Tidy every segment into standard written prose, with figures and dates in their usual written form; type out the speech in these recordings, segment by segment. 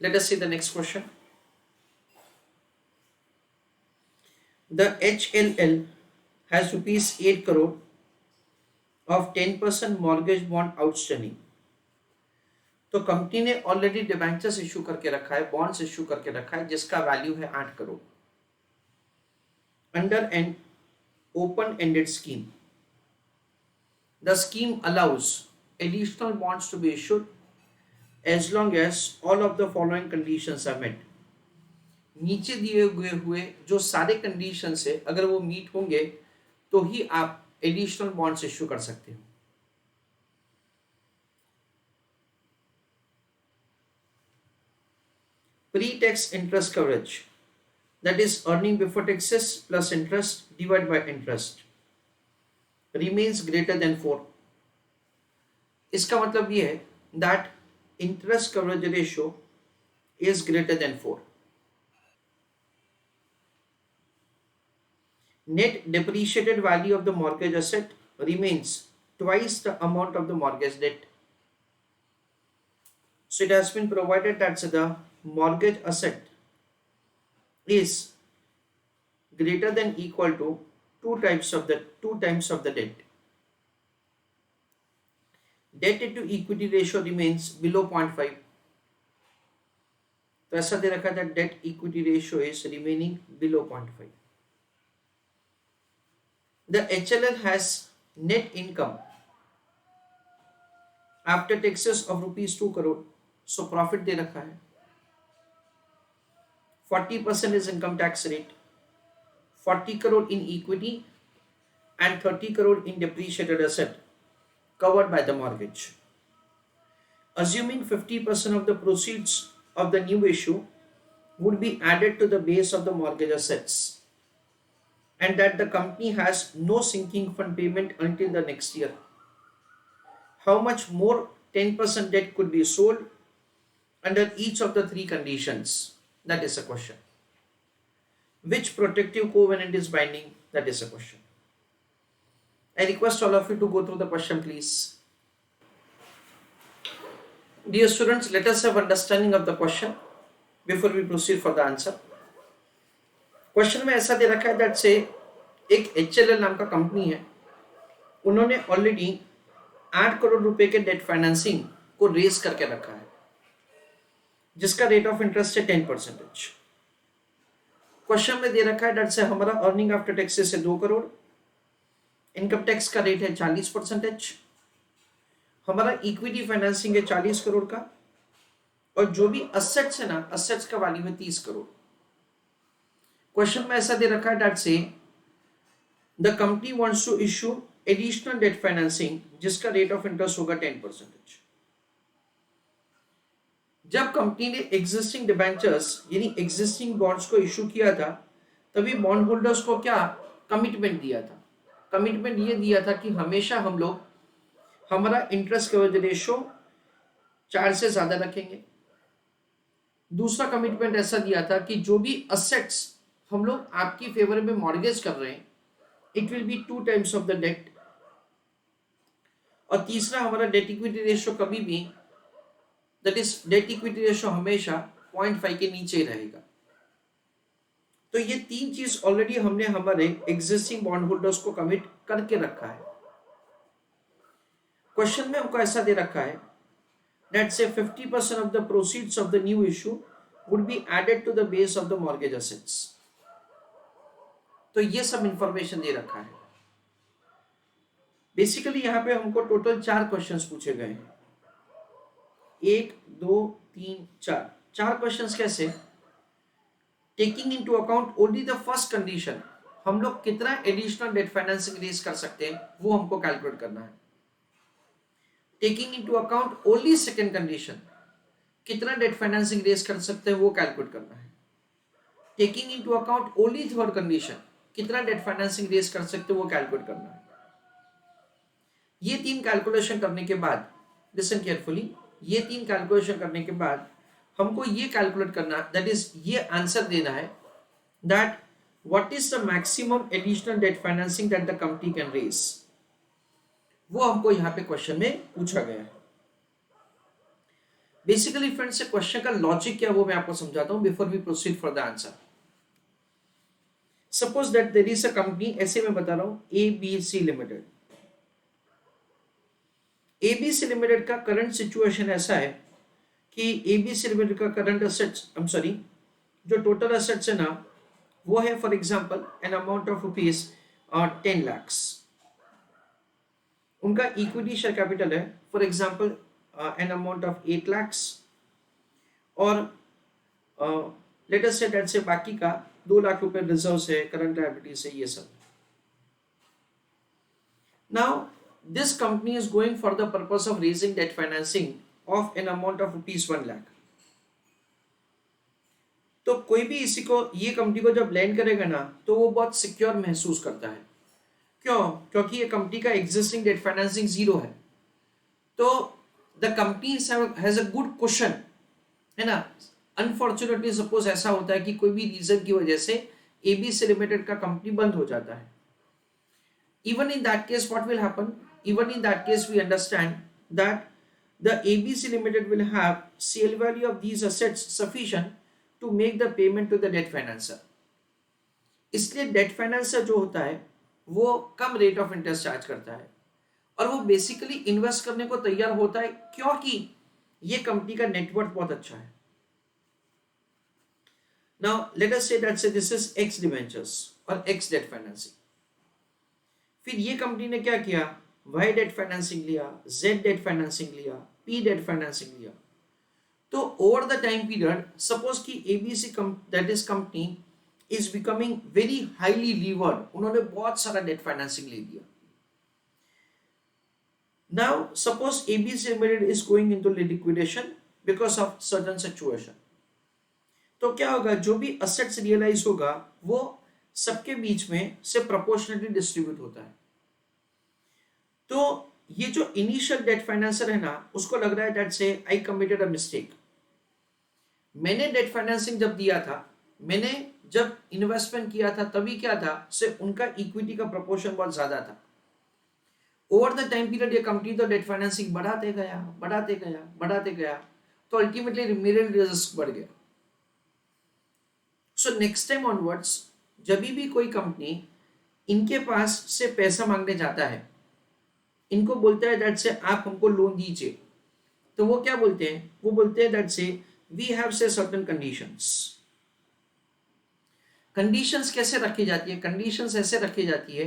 Let us see the next question. The HLL has rupees 8 crore of 10% mortgage bond outstanding. तो company ने already debentures issue करके रखा है, bonds issue करके रखा है, जिसका वैल्यू है 8 crore under an open ended scheme. The scheme allows additional bonds to be issued as long as all of the following conditions are met. नीचे दिए हुए जो सारे कंडीशंस है, अगर वो मीट होंगे तो ही आप एडिशनल बॉन्ड्स इश्यू कर सकते हो. Pre-tax interest coverage, that is earning before taxes plus interest divided by interest, remains greater than 4. इसका मतलब ये है that interest coverage ratio is greater than 4. Net depreciated value of the mortgage asset remains twice the amount of the mortgage debt. So it has been provided that the mortgage asset is greater than equal to two times of the debt. Debt to equity ratio remains below 0.5. तो ऐसा दे रखा था debt equity ratio is remaining below 0.5. The HLL has net income after taxes of rupees 2 crore. So profit दे रखा है. 40% is income tax rate, 40 crore in equity and 30 crore in depreciated asset covered by the mortgage. Assuming 50% of the proceeds of the new issue would be added to the base of the mortgage assets and that the company has no sinking fund payment until the next year, how much more 10% debt could be sold under each of the three conditions? That is a question. Which protective covenant is binding? That is a question. I request all of you to go through the question, please. Dear students, let us have understanding of the question before we proceed for the answer. Question में ऐसा दे रखा है that से एक HLL नाम का company है, उन्होंने ऑलरेडी 8 करोड़ रुपए के डेट फाइनेंसिंग को रेज करके रखा है, जिसका रेट ऑफ इंटरेस्ट है 10%. क्वेश्चन में दे रखा है दैट से हमारा अर्निंग आफ्टर टैक्सेस है 2 करोड़, इनकम टैक्स का रेट है 40%, हमारा इक्विटी फाइनेंसिंग है 40 करोड़ का, और जो भी असेट्स है ना, असेट्स का वैल्यू है 30 करोड़. क्वेश्चन में ऐसा दे रखा है that say the company wants to issue additional debt financing जिसका रेट ऑफ इंटरेस्ट होगा 10%. जब कंपनी ने एग्जिस्टिंग डिबेंचर्स यानी एग्जिस्टिंग बॉन्ड्स को इशू किया था, तभी बॉन्ड होल्डर्स को क्या कमिटमेंट दिया था? कमिटमेंट ये दिया था कि हमेशा हम लोग हमारा इंटरेस्ट कवरेज रेशियो 4 से ज्यादा रखेंगे. दूसरा कमिटमेंट ऐसा दिया था कि जो भी असेट्स हम लोग आपकी फेवर में मॉर्गेज कर रहे हैं, it will be 2 times of the debt. और तीसरा, हमारा डेट इक्विटी रेशियो कभी भी, that is debt equity ratio हमेशा 0.5 के नीचे रहेगा. तो ये 3 चीज ऑलरेडी हमने हमारे एग्जिस्टिंग बॉन्ड होल्डर्स को कमिट करके रखा है. क्वेश्चन में हमको ऐसा दे रखा है that say 50% of the proceeds of the new issue would be added to the base of the mortgage assets. तो ये सब इंफॉर्मेशन दे रखा है. बेसिकली यहां पे हमको टोटल 4 क्वेश्चंस पूछे गए हैं. 1 2 3 4 4 क्वेश्चंस कैसे? Taking into account only the first condition, हम लोग कितना एडिशनल डेट फाइनेंसिंग रेज कर सकते हैं वो हमको कैलकुलेट करना है. Taking into account only second condition, कितना डेट फाइनेंसिंग रेज कर सकते हैं वो कैलकुलेट करना है. Taking into account only third condition, कितना डेट फाइनेंसिंग रेज कर सकते हैं वो कैलकुलेट करना है. ये 3 कैलकुलेशन करने के बाद, लिसन केयरफुली, ये 3 कैलकुलेशन करने के बाद हमको ये कैलकुलेट करना, दैट इज ये आंसर देना है that what is the maximum additional debt financing that the company can raise. वो हमको यहाँ पे क्वेश्चन में पूछा गया है. बेसिकली फ्रेंड्स, क्वेश्चन का लॉजिक क्या वो मैं आपको समझाता हूं before we proceed for the answer. Suppose that there is a company, ऐसे मैं बता रहा हूं, एबीसी लिमिटेड. एबीसी लिमिटेड का करंट सिचुएशन ऐसा है कि एबीसी लिमिटेड का current assets, I am sorry, जो टोटल असेट्स है ना, वो है for example N amount of rupees 10 lakhs. उनका इक्विटी शेयर कैपिटल है for example N amount of 8 lakhs. और लेट अस से दैट से बाकी का 2 लाख रुपए रिजर्व्स है, करंट लायबिलिटीज है, ये सब. Now this company is going for the purpose of raising debt financing of an amount of rupees 1 lakh. तो कोई भी इसी को, ये कंपनी को जब लैंड करेगा ना, तो वो बहुत सिक्योर महसूस करता है. क्यों? क्योंकि ये कंपनी का एग्जिस्टिंग डेट फाइनेंसिंग जीरो है. तो the company has a good question, है ना. अनफॉर्चुनेटली सपोज ऐसा होता है कि कोई भी रीजन की वजह से एबीसी लिमिटेड का कंपनी बंद हो जाता है. Even in that case, what will happen? Even in that case, we understand that the ABC Limited will have sale value of these assets sufficient to make the payment to the debt financer. इसलिए date financer जो होता है वो कम rate of interest charge करता है और वो basically invest करने को तैयार होता है क्योंकि ये कंपनी का नेटवर्क बहुत अच्छा है. Now let us say that say this is X debentures और एक्स डेट फाइनेंसिंग. फिर ये कंपनी ने क्या किया? वाई डेट फाइनेंसिंग लिया, जेड डेट फाइनेंसिंग लिया, पी डेट फाइनेंसिंग लिया. तो over the time period suppose कि ABC that is company is becoming very highly levered, उन्होंने बहुत सारा डेट फाइनेंसिंग ले लिया. Now suppose ABC limited is going into liquidation because of certain situation. तो क्या होगा? जो भी असेट्स रियलाइज होगा वो सबके बीच में से प्रोपोर्शनली डिस्ट्रीब्यूट होता है. तो ये जो इनिशियल डेट फाइनेंसर है ना, उसको लग रहा है दैट से आई कमिटेड अ मिस्टेक. मैंने डेट फाइनेंसिंग जब दिया था, मैंने जब इन्वेस्टमेंट किया था, तभी क्या था से उनका इक्विटी का प्रोपोर्शन बहुत ज्यादा था. ओवर द टाइम पीरियड ये कंपनी तो डेट फाइनेंसिंग बढ़ाते गया, तो अल्टीमेटली मेरे रिस्क बढ़ गया. सो नेक्स्ट टाइम ऑनवर्ड्स जब भी कोई कंपनी इनके पास से पैसा मांगने जाता है, इनको बोलता है दैट से आप हमको लोन दीजिए, तो वो क्या बोलते हैं? वो बोलते हैं दैट से वी हैव से सर्टेन कंडीशंस. कंडीशंस कैसे रखी जाती है? कंडीशंस ऐसे रखी जाती है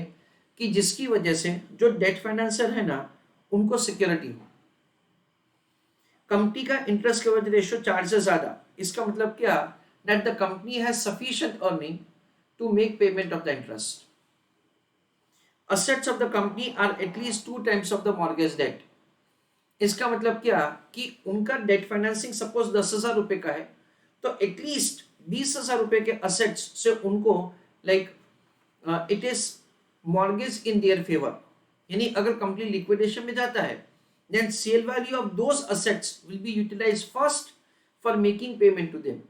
कि जिसकी वजह से जो डेट फाइनेंसर है ना, उनको सिक्योरिटी हो. कंपनी का इंटरेस्ट कवरेज रेशियो 4 से ज्यादा, इसका मतलब क्या? That the company has sufficient earning to make payment of the interest. Assets of the company are at least 2 times of the mortgage debt. इसका मतलब क्या कि उनका डेट फाइनेंसिंग सपोज 10,000 रुपए का है, तो एटलीस्ट 20,000 रुपए के असेट्स से उनको like it is mortgage in their favour. यानी अगर कंपनी लिक्विडेशन में जाता है, then sale value of those assets will be utilised first for making payment to them.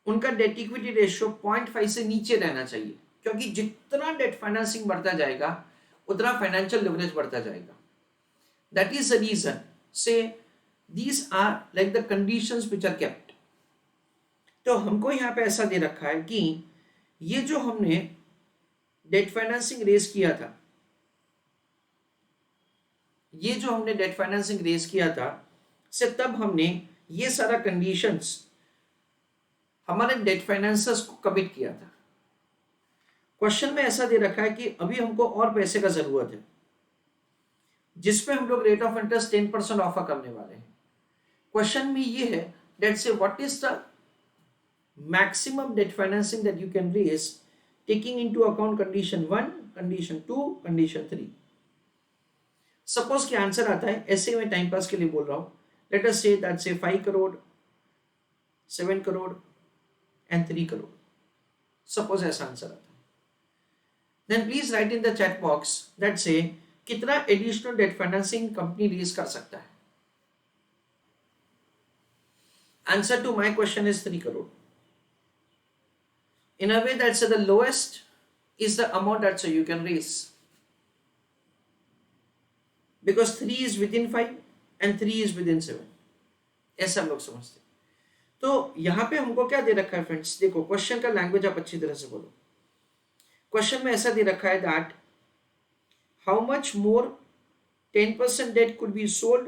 उनका डेट इक्विटी रेशियो 0.5 से नीचे रहना चाहिए, क्योंकि जितना डेट फाइनेंसिंग बढ़ता जाएगा उतना फाइनेंशियल लिवरेज बढ़ता जाएगा. दैट इज द रीजन से these are like the conditions which are kept. तो हमको यहाँ पे ऐसा दे रखा है कि ये जो हमने डेट फाइनेंसिंग रेज किया था, से तब हमने ये सारा कंडीशंस हमारे डेट फाइनेंसर्स को कमिट किया था. क्वेश्चन में ऐसा दे रखा है कि अभी हमको और पैसे का जरूरत है, जिसमें हम लोग रेट ऑफ इंटरेस्ट 10% ऑफर करने वाले हैं. क्वेश्चन में ये है that say what is the maximum debt financing that you can raise taking into account condition 1, condition 2, condition 3. Suppose कि आंसर आता है, ऐसे मैं टाइम पास के लिए बोल रहा हूं, लेट अस से दैट से 5 crore, 7 crore and 3 crore. Suppose ऐसा आंसर आता है. Then please write in the chat box that say कितना additional debt financing company raise कर सकता है. Answer to my question is 3 crore. In a way that's the lowest is the amount that you can raise, because 3 is within 5 and 3 is within 7, ऐसा हम लोग समझते हैं। तो यहाँ पे हमको क्या दे रखा है फ्रेंड्स, देखो क्वेश्चन का लैंग्वेज आप अच्छी तरह से बोलो। क्वेश्चन में ऐसा दे रखा है that how much more 10% debt could be sold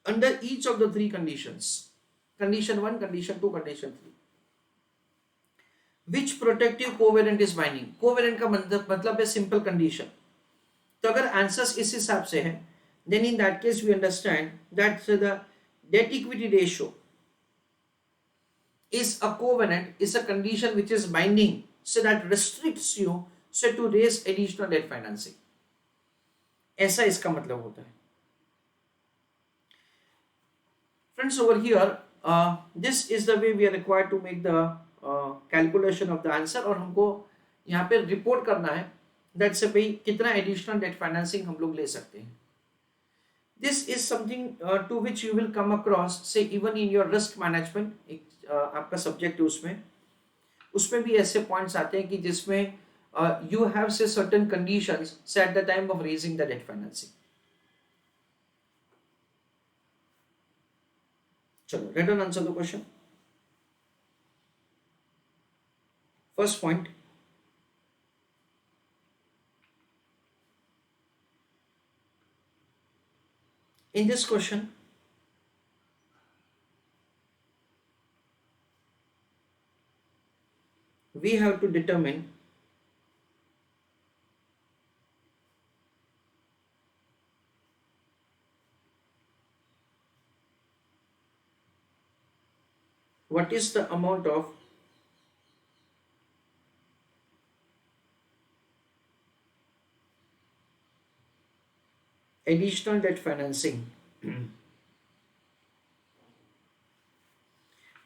under each of the three conditions, condition 1, condition 2, condition 3, which protective covenant is binding. Covenant का मतलब है सिंपल कंडीशन। तो अगर आंसर्स इस हिसाब से है, then in that case we understand that the debt equity ratio is a covenant, is a condition which is binding, so that restricts you so to raise additional debt financing, ऐसा इसका मतलब होता है। Friends, over here this is the way we are required to make the calculation of the answer, और हमको यहाँ पे report करना है दैट से भाई कितना एडिशनल डेट फाइनेंसिंग हम लोग ले सकते हैं। This is something to which you will come across say even in your risk management, एक आपका सब्जेक्ट है उसमें भी ऐसे पॉइंट्स आते हैं कि जिसमें you have say certain conditions say at the time of raising the debt financing. चलो let us answer the question. First point, in this question we have to determine what is the amount of additional debt financing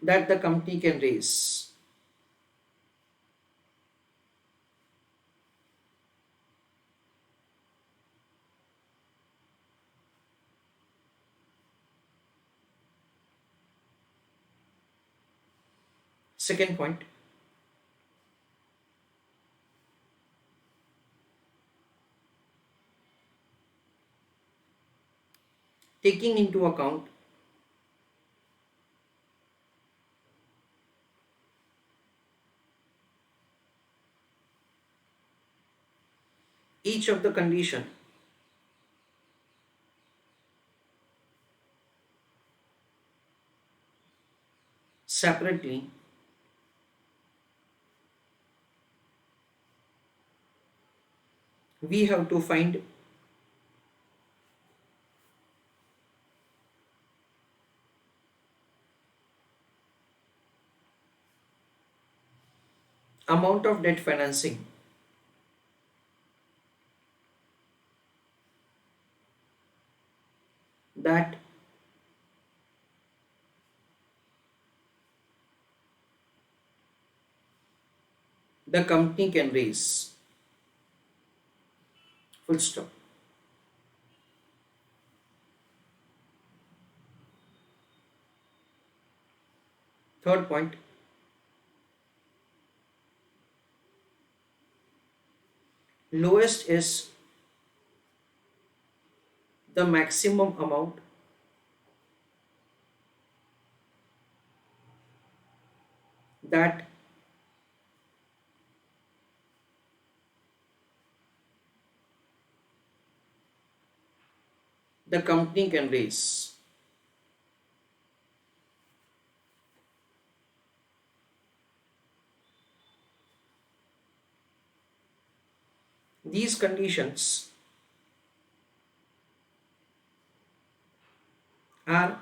that the company can raise. Second point, taking into account each of the condition separately, we have to find amount of debt financing that the company can raise. Full stop. Third point, lowest is the maximum amount that the company can raise. These conditions are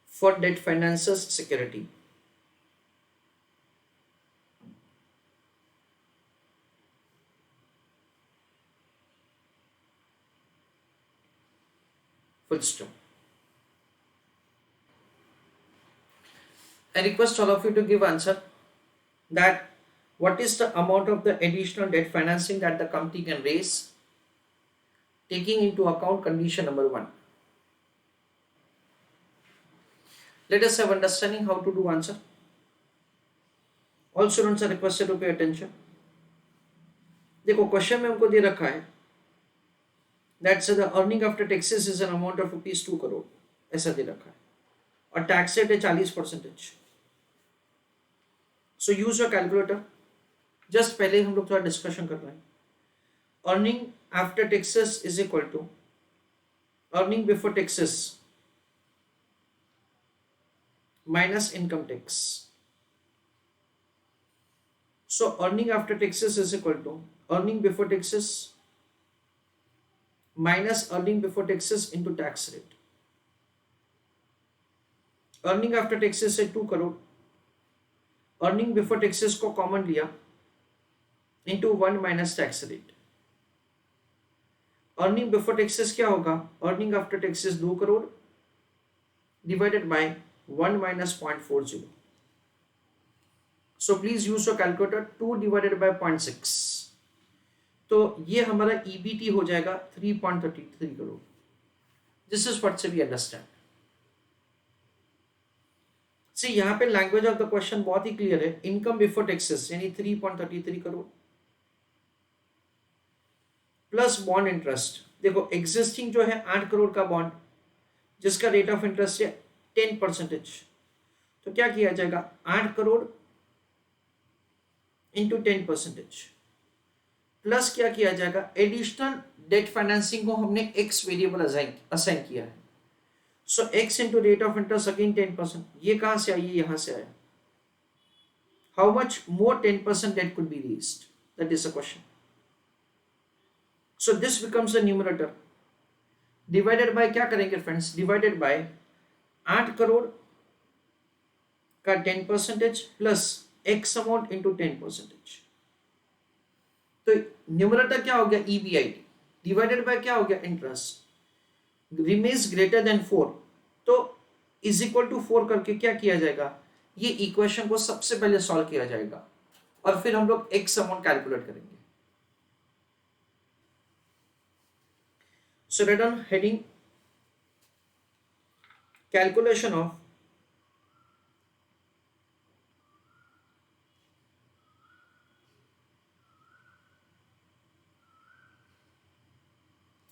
for debt financers security. Full stop. I request all of you to give answer that what is the amount of the additional debt financing that the company can raise, taking into account condition number 1. Let us have understanding how to do answer. All students are requested to pay attention. देखो question में हमको दे रखा है that's the earning after taxes is an amount of ₹2 crore, ऐसा दे रखा है और टैक्स रेट है 40%। So use your calculator. Just पहले हम लोग थोड़ा डिस्कशन कर रहे हैं। Earning after taxes is equal to earning before taxes minus income tax. So earning after taxes is equal to earning before taxes minus earning before taxes into tax rate. Earning after taxes है 2 crore, earning before taxes को common लिया into 1 minus tax rate. Earning before taxes क्या होगा? Earning after taxes 2 crore divided by 1 minus 0.40. So please use your calculator. 2 divided by 0.6, तो ये हमारा EBT हो जाएगा 3.33 करोड़। दिस इज व्हाट से वी अंडरस्टैंड। सी यहाँ पे लैंग्वेज ऑफ द क्वेश्चन बहुत ही क्लियर है। इनकम बिफोर टैक्सेस यानी 3.33 करोड़ प्लस बॉन्ड इंटरेस्ट। देखो एग्जिस्टिंग जो है 8 करोड़ का बॉन्ड जिसका रेट ऑफ इंटरेस्ट है 10%, तो क्या किया जाएगा 8 करोड़ इंटू 10% प्लस क्या किया जाएगा एडिशनल डेट फाइनेंसिंग को हमने एक्स वेरिएबल असाइन किया है। So X into rate of interest again 10%। ये कहां से आई? यहां से आया। How much more 10% debt could be raised, that is the question. So this becomes the numerator divided by क्या करेंगे फ्रेंड्स? डिवाइडेड बाय 8 करोड़ का 10% प्लस एक्स अमाउंट इंटू 10%। तो न्यूमरेटर क्या हो गया? EBIT डिवाइडेड बाय क्या हो गया? इंटरेस्ट रिमेन्स ग्रेटर देन 4, तो इज इक्वल टू 4 करके क्या किया जाएगा? ये इक्वेशन को सबसे पहले सॉल्व किया जाएगा और फिर हम लोग एक्स अमाउंट कैलकुलेट करेंगे। So write on heading calculation of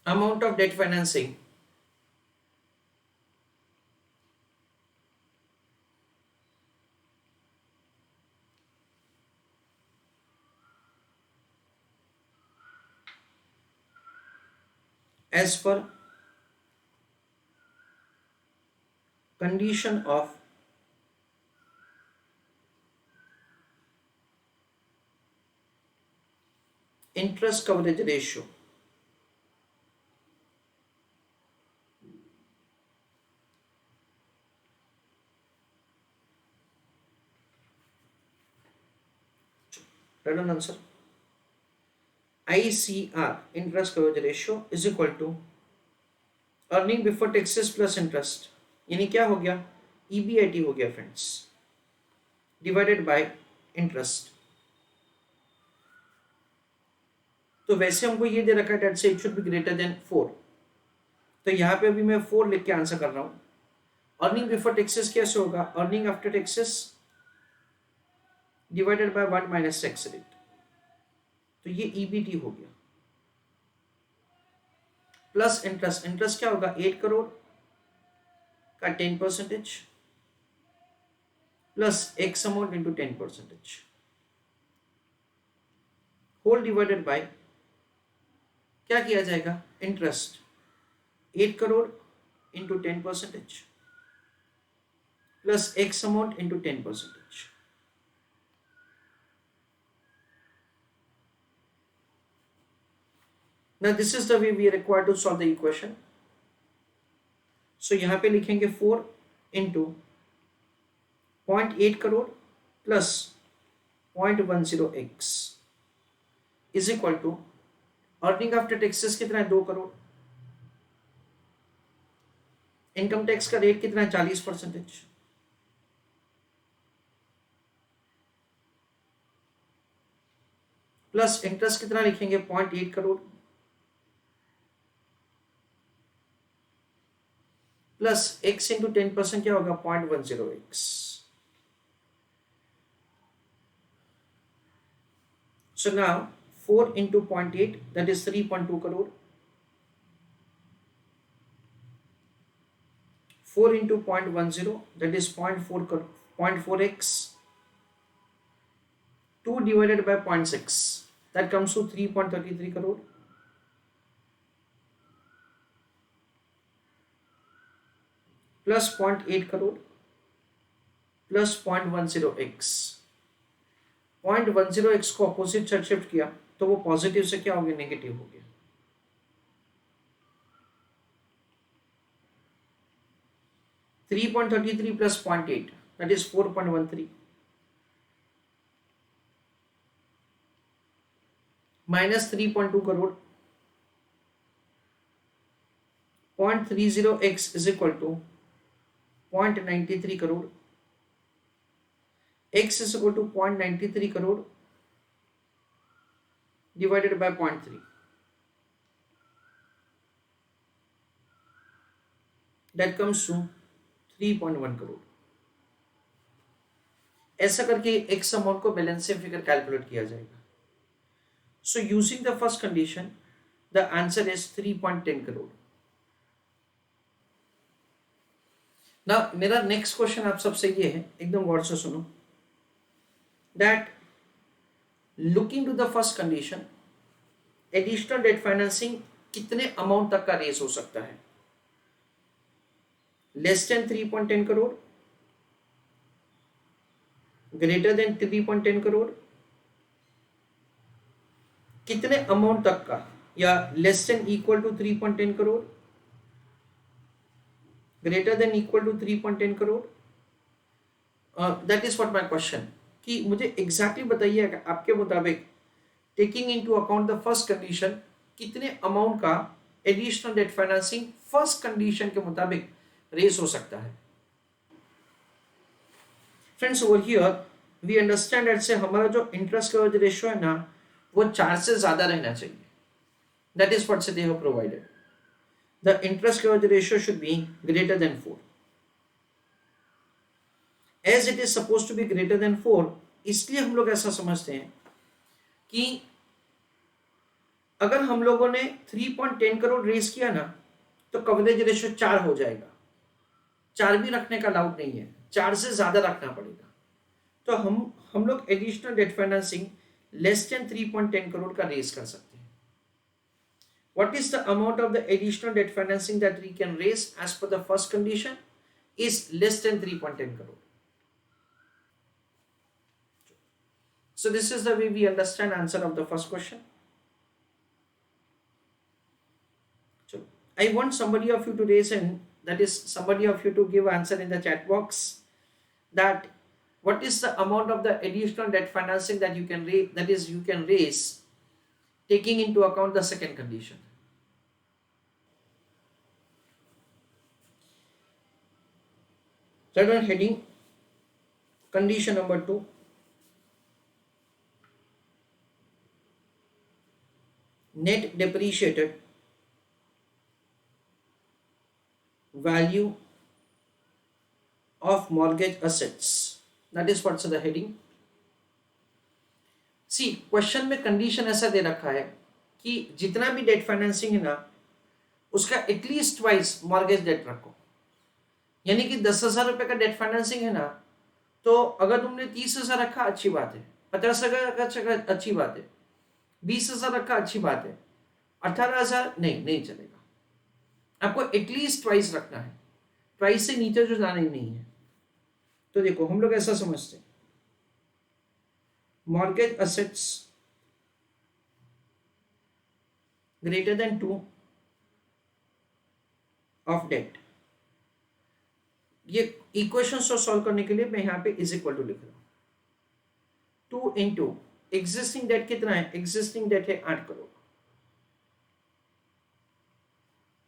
amount of debt financing as per condition of interest coverage ratio. Right on answer. ICR interest coverage ratio is equal to earning before taxes plus interest, यानी क्या हो गया? EBIT हो गया friends, divided by interest. तो वैसे हमको ये दे रखा है डेट से it should be greater than 4, तो यहाँ पे अभी मैं 4 लिख के आंसर कर रहा हूँ। अर्निंग बिफोर टैक्सेस कैसे होगा? Earning after taxes divided by 1 minus tax rate, तो ये EBT हो गया प्लस इंटरेस्ट। इंटरेस्ट क्या होगा? 8 करोड़ का 10% plus x amount into 10% whole divided by क्या किया जाएगा? Interest 8 crore into 10% plus x amount into 10%। Now this is the way we are required to solve the equation. So यहाँ पे लिखेंगे 4 into 0.8 crore plus 0.10x is equal to earning after taxes कितना है? 2 crore. Income tax का rate कितना है? 40%। Plus interest कितना लिखेंगे? 0.8 करोड़ प्लस x इंटू 10% क्या होगा? 0.10x। So now 4 into 0.8, that is 3.2 crore. 4 into 0.10, that is 0.4 crore, 0.4x. 2 divided by 0.6, that comes to 3.33 crore. Plus 0.8 crore plus 0.10x. 0.10x को opposite side shift किया तो वो positive से क्या हो गया, नेगेटिव हो गया. 3.33 plus 0.8, that is 4.13, minus 3.2 crore. 0.30x is equal to 0.93 crore. X is equal to 0.93 crore divided by 0.3. That comes to 3.1 crore. ऐसा करके X अमाउंट को बैलेंस से फिगर कैलकुलेट किया जाएगा. So using the first condition, the answer is 3.10 crore. Now मेरा next question आप सबसे ये है, एकदम गौर से सुनो, that looking to the first condition, additional debt financing कितने अमाउंट तक का रेस हो सकता है? Less than 3.10 crore, greater than 3.10 crore, कितने अमाउंट तक का, या less than equal to 3.10 crore, greater than equal to 3.10 crore. That is what my question, कि मुझे एग्जैक्टली बताइए आपके मुताबिक taking into account the first condition कितने अमाउंट का additional debt financing first condition के मुताबिक रेस हो सकता है. Friends over here we understand that say हमारा जो इंटरेस्ट कवरेज रेशियो है ना, वो 4 से ज्यादा रहना चाहिए. That is what they have provided. The interest coverage ratio should be greater than 4. As it is suppose to be greater than 4, इसलिए हम लोग ऐसा समझते हैं कि अगर हम लोगों ने 3.10 करोड़ रेस किया ना, तो कवरेज रेशियो 4 हो जाएगा. 4 भी रखने का डाउट नहीं है, 4 से ज्यादा रखना पड़ेगा. तो हम लोग additional debt financing less than 3.10 crore का रेस कर सकते हैं. What is the amount of the additional debt financing that we can raise as per the first condition is less than 3.10 crore. So this is the way we understand answer of the first question. So I want somebody of you to raise in, that is somebody of you to give answer in the chat box, that what is the amount of the additional debt financing that you can raise, that is you can raise taking into account the second condition. Third one heading, condition number 2. Net depreciated value of mortgage assets. That is what's the heading. See question में condition ऐसा दे रखा है कि जितना भी date financing है ना, उसका एटलीस्ट ट्वाइस मॉर्गेज डेट रखो. यानी कि 10,000 रुपए का डेट फाइनेंसिंग है ना, तो अगर तुमने 30,000 रखा अच्छी बात है, 50,000 रखा अच्छी बात है, 20,000 रखा अच्छी बात है, 18,000 नहीं चलेगा. आपको एटलीस्ट ट्वाइस रखना है, ट्वाइस से नीचे जो जाना ही नहीं है. तो देखो हम लोग ऐसा समझते हैं, mortgage assets greater than 2 of debt. ये इक्वेशन को सॉल्व करने के लिए मैं यहाँ पे इज इक्वल टू लिख रहा हूँ. 2 इंटू एग्जिस्टिंग डेट कितना है, एग्जिस्टिंग डेट है 8 करोड़.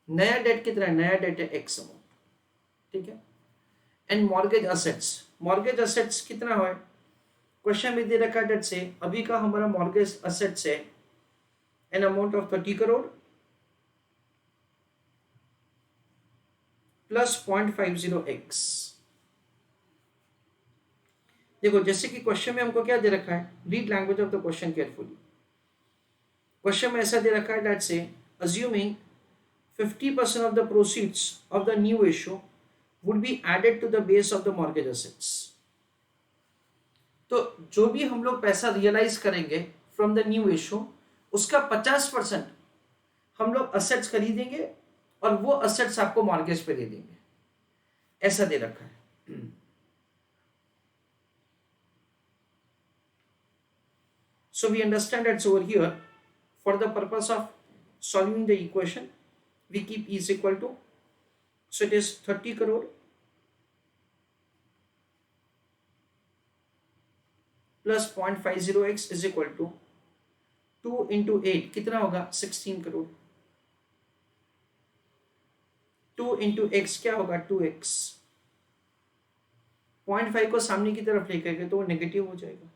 नया डेट कितना है, नया डेट है एक्स अमाउंट. ठीक है. एंड मॉर्गेज असेट्स कितना है, क्वेश्चन में दे रखा है डेट से अभी का हमारा मॉर्गेज असेट्स है N amount of 30 crore plus 0.50x. देखो जैसे कि क्वेश्चन में हमको क्या दे रखा है, read language of the question carefully. Question में ऐसा दे रखा है दैट से assuming 50% of the proceeds of the new issue would be added to the base of the mortgage assets. तो जो भी हम लोग पैसा रियलाइज करेंगे फ्रॉम द न्यू इशू, उसका 50% हम लोग असेट्स खरीदेंगे और वो असेट्स आपको मॉर्गेज पे दे देंगे, ऐसा दे रखा है. So we understand that over here, for the purpose of solving the equation, we keep E is equal to, so it is 30 crore plus 0.50x is equal to 2 into 8, कितना होगा 16 crore. 2 into x क्या होगा 2x. 0.5 को सामने की तरफ लेकर गए तो वो नेगेटिव हो जाएगा.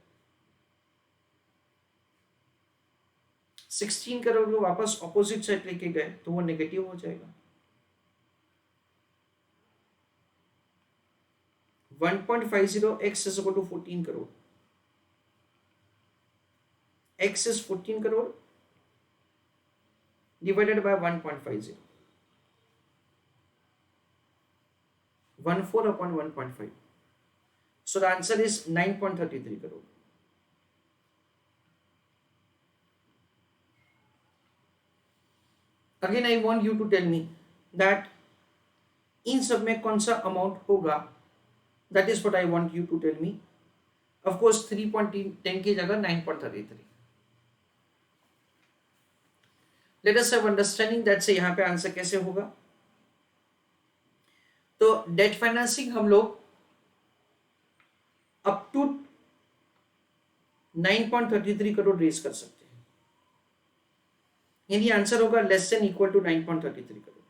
16 करोड़ को वापस ऑपोजिट साइड लेके गए तो वो नेगेटिव हो जाएगा. 1.50x is equal to 14 crore. x is 14 crore divided by 1.50. 14 upon 1.5. So the answer is 9.33 crore. Again I want you to tell me that इन सब में कौन सा अमाउंट होगा. That is what I want you to tell me. Of course 3.10 की जगह 9.33. Let us have understanding that से यहाँ पे आंसर कैसे होगा. तो डेट फाइनेंसिंग हम लोग अप टू 9.33 करोड़ रेज कर सकते हैं, यानी आंसर होगा less than equal to 9.33 crore.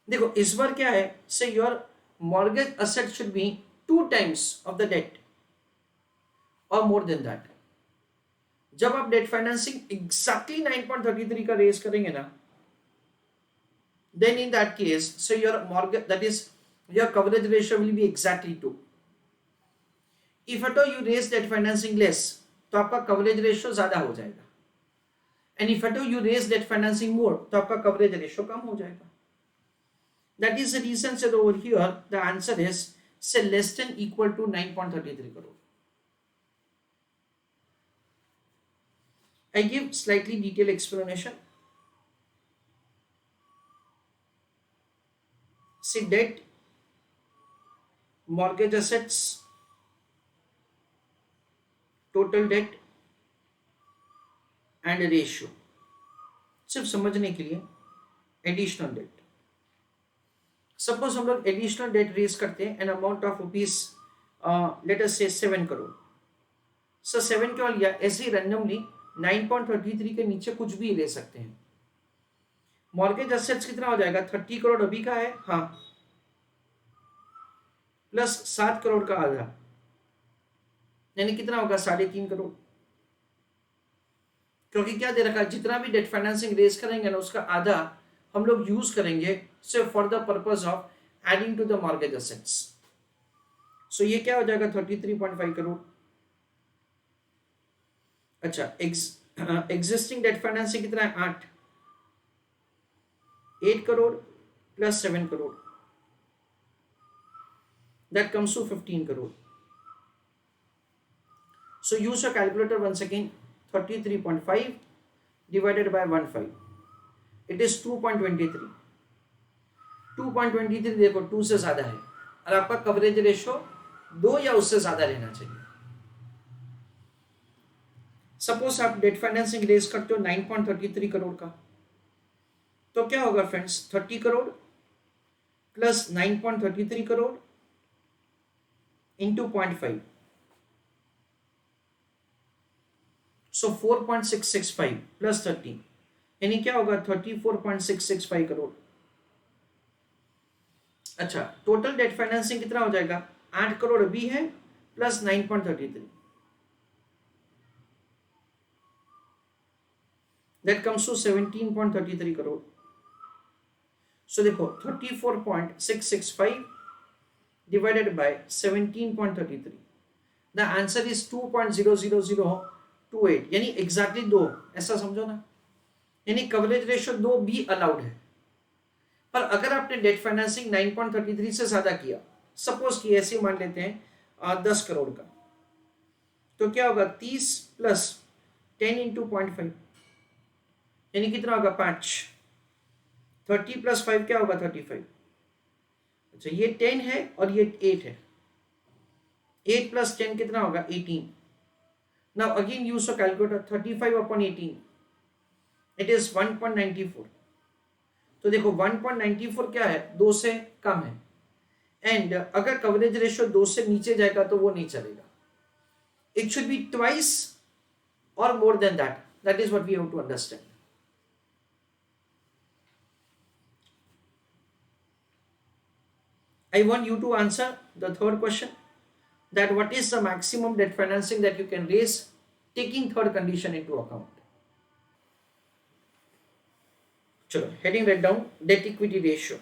देखो इस बार क्या है, say your mortgage asset should be 2 times of the debt और मोर देन दैट. जब आप डेट फाइनेंसिंग एग्जैक्टली 9.33 का रेज करेंगे ना, then in that case, so your mortgage, that is your coverage ratio will be exactly 2. If at all you raise debt financing less, तो आपका coverage ratio ज्यादा हो जाएगा, and if at all you raise debt financing more, तो आपका coverage ratio कम हो जाएगा. That is the reason said over here the answer is say less than equal to 9.33 crore. I give slightly detailed explanation. See debt, mortgage assets, total debt and ratio. सिर्फ समझने के लिए additional date. Suppose हम लोग additional date raise करते हैं N amount of rupees let us से 7 crore. Sir 7 क्यों लिया, ऐसे ही रैंडमली 9.33 के नीचे कुछ भी ले सकते हैं. मॉर्गेज असेट्स कितना हो जाएगा, 30 करोड़ अभी का है, हाँ, प्लस 7 करोड़ का आधा, यानी कितना होगा 3.5 करोड़. क्योंकि क्या दे रखा है, जितना भी डेट फाइनेंसिंग रेज करेंगे ना उसका आधा हम लोग यूज करेंगे सिर्फ for the purpose of adding to the mortgage assets. So ये क्या हो जाएगा 33.5 करोड़. अच्छा एग्जिस्टिंग डेट फाइनेंसिंग कितना है 8 crore plus 7 crore, that comes to 15 crore. So use your calculator once again. 33.5 divided by 1.5, it is 2.23. 2.23 देखो 2 से ज्यादा है और आपका कवरेज रेशो 2 या उससे ज्यादा रहना चाहिए. सपोज आप डेट फाइनेंसिंग रेज करते हो 9.33 करोड़ का, तो क्या होगा friends, 30 crore plus 9.33 crore into 0.5, so 4.665 plus 30, यानी क्या होगा 34.665 करोड़. अच्छा टोटल डेट फाइनेंसिंग कितना हो जाएगा, 8 करोड़ अभी है plus 9.33, that comes to 17.33 crore. so देखो 34.665 divided by 17.33, the answer is 2.000 2.8 यानी एग्जैक्टली 2, ऐसा समझो ना, यानी कवरेज रेशियो 2 भी अलाउड है। पर अगर आपने डेट फाइनेंसिंग 9.33 से ज्यादा किया, सपोज कि ऐसे मान लेते हैं 10 करोड़ का, तो क्या होगा 30 प्लस 10 इंटू 0.5 यानी कितना होगा 5। 30 प्लस 5 क्या होगा 35। अच्छा ये 10 है और ये 8 है, 8 प्लस 10 कितना होगा 18। Now again use a calculator, 35 upon 18 it is 1.94। तो देखो 1.94 क्या है, 2 से कम है, एंड अगर कवरेज रेशियो 2 से नीचे जाएगा तो वो नहीं चलेगा, इट शुड बी ट्वाइस और more than that, that is what we have to understand. I want you to answer the third question, that what is the maximum debt financing that you can raise taking third condition into account. चलो heading right down, debt equity ratio.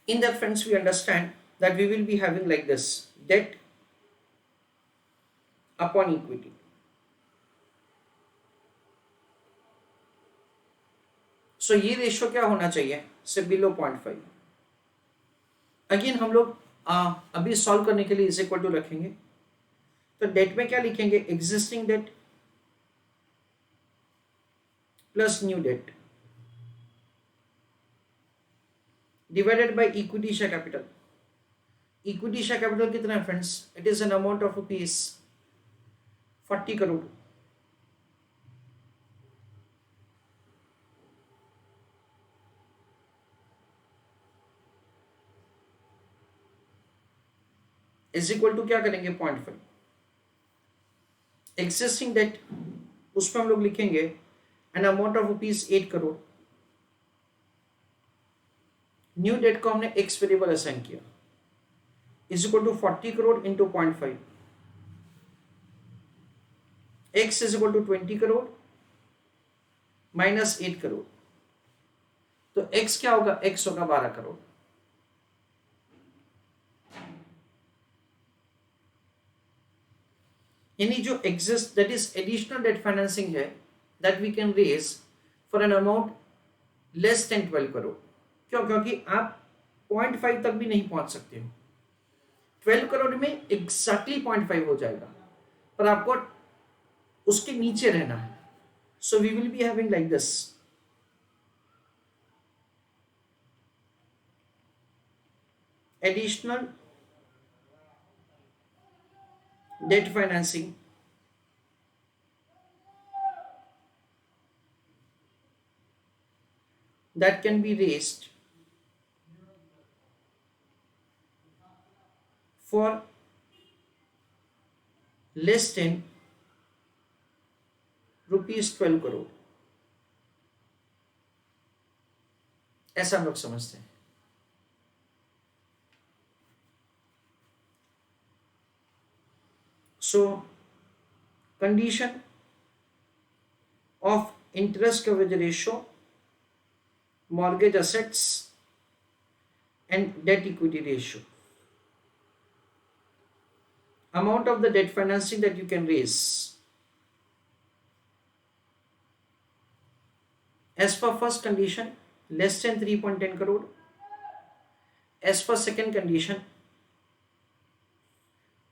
In that friends, we understand that we will be having like this, debt upon equity. So ये ratio क्या होना चाहिए, से below 0.5। Again हम लोग अभी solve करने के लिए इज इक्वल टू रखेंगे, तो डेट में क्या लिखेंगे, existing debt plus new debt divided by equity share capital. Equity share capital कितना है friends, it is an amount of rupees 40 crore. Is equal to क्या करेंगे 0.5। एग्जिस्टिंग डेट उसमें हम लोग लिखेंगे an amount of rupees 8 crore. New debt को हमने एक्स वेरिएबल असाइन किया, is equal to 40 crore into 0.5, x is equal to 20 crore minus 8 crore, तो एक्स क्या होगा, एक्स होगा 12 करोड़। यानी जो exist that is additional debt financing है, that we can raise for an amount less than 12 crore. क्यों, क्योंकि आप 0.5 तक भी नहीं पहुंच सकते हो, 12 करोड़ में एग्जैक्टली 0.5 हो जाएगा, पर आपको उसके नीचे रहना है। So we will be having like this, additional debt financing that can be raised for less than rupees 12 crore, ऐसा हम लोग समझते हैं। So condition of interest coverage ratio, mortgage assets and debt equity ratio, amount of the debt financing that you can raise as per first condition less than 3.10 crore, as per second condition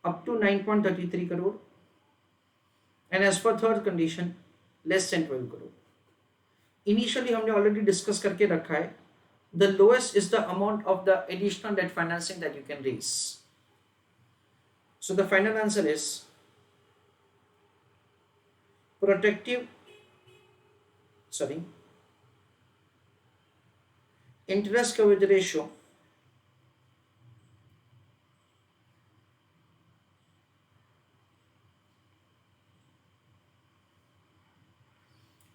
up to 9.33 crore, and as per third condition less than 12 crore. Initially हमने already discuss करके रखा है, the lowest is the amount of the additional debt financing that you can raise. So the final answer is protective interest coverage ratio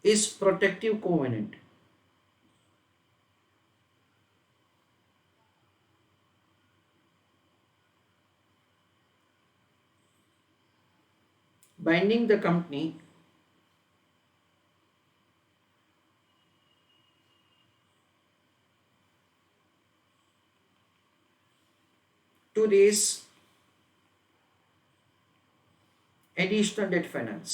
is protective covenant. Binding the company to raise additional debt finance.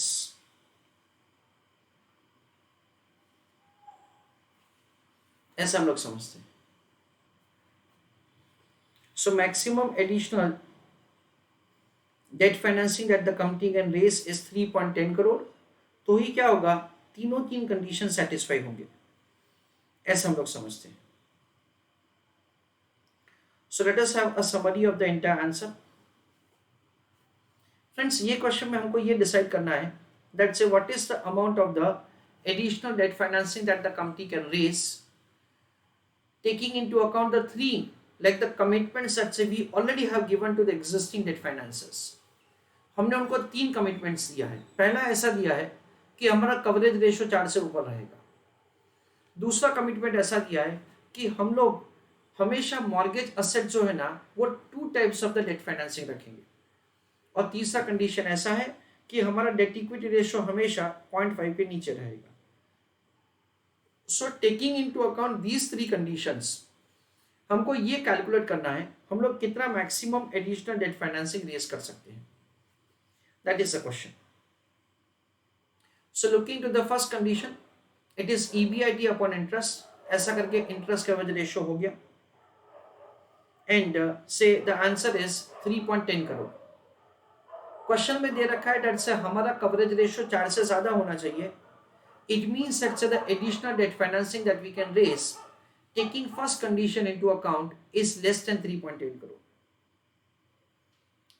ऐसा हम लोग समझते हैं. So maximum additional debt financing that the company can raise is 3.10 crore. तो ही क्या होगा, तीन condition satisfy होंगे, ऐसा हम लोग समझते हैं. So let us have a summary of the entire answer. Friends, ये क्वेश्चन में हमको ये डिसाइड करना है that say what is the amount of the additional debt financing that the company can raise, taking into account the three, like the commitments that say we already have given to the existing debt financers. हमने उनको 3 commitments दिया है. पहला ऐसा दिया है कि हमारा कवरेज रेशियो 4 से ऊपर रहेगा. दूसरा कमिटमेंट ऐसा दिया है कि हम लोग हमेशा मॉर्गेज असेट जो है ना वो 2 types of the debt financing रखेंगे. और तीसरा कंडीशन ऐसा है कि हमारा डेट इक्विटी रेशियो हमेशा 0.5 के नीचे रहेगा. So taking into account these 3 conditions, हमको ये कैलकुलेट करना है हम लोग कितना maximum additional debt financing raise कर सकते हैं. That is the question. So looking to the first condition, it is EBIT upon interest. ऐसा करके इंटरेस्ट कवरेज रेशियो हो गया. And say the answer is 3.10 crore. Question में दे रखा है डेट से हमारा कवरेज रेशियो 4 से ज्यादा होना चाहिए. It means that say the additional debt financing that we can raise taking first condition into account is less than 3.8 crore.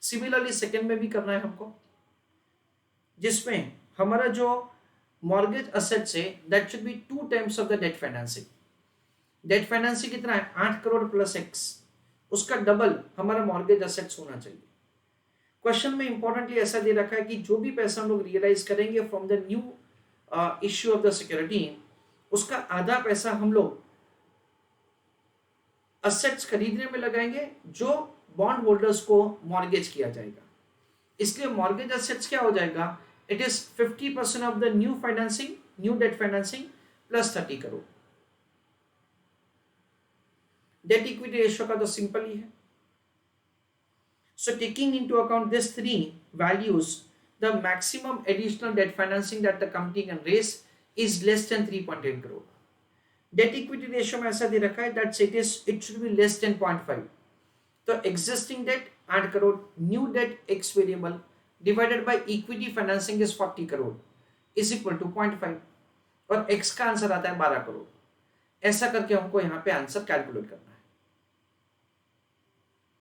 Similarly second में भी करना है हमको, जिसमें हमारा जो मॉर्गेज असेट्स है that should be 2 times of the debt financing. Debt financing कितना है, 8 करोड़ प्लस x, उसका डबल हमारा मॉर्गेज असेट्स होना चाहिए. क्वेश्चन में इंपॉर्टेंटली ऐसा दे रखा है कि जो भी पैसा हम लोग रियलाइज करेंगे from the new issue of the security, उसका आधा पैसा हम लोग असेट्स खरीदने में लगाएंगे जो बॉन्ड होल्डर्स को मॉर्गेज किया जाएगा. इसलिए मॉर्गेज असेट्स क्या हो जाएगा, it is 50% of the new financing, new debt financing plus 30 crore. Debt equity ratio का तो सिंपल ही है. So taking into account this 3 values, the maximum additional debt financing that the company can raise is less than 3.8 crore. Debt equity ratio में ऐसा दे रखा है that it should be less than 0.5. तो existing debt 8 crore, new debt x variable divided by equity financing is 40 crore is equal to 0.5 और x का answer आता है 12 करोड़. ऐसा करके हमको यहाँ पे आंसर कैलकुलेट करना.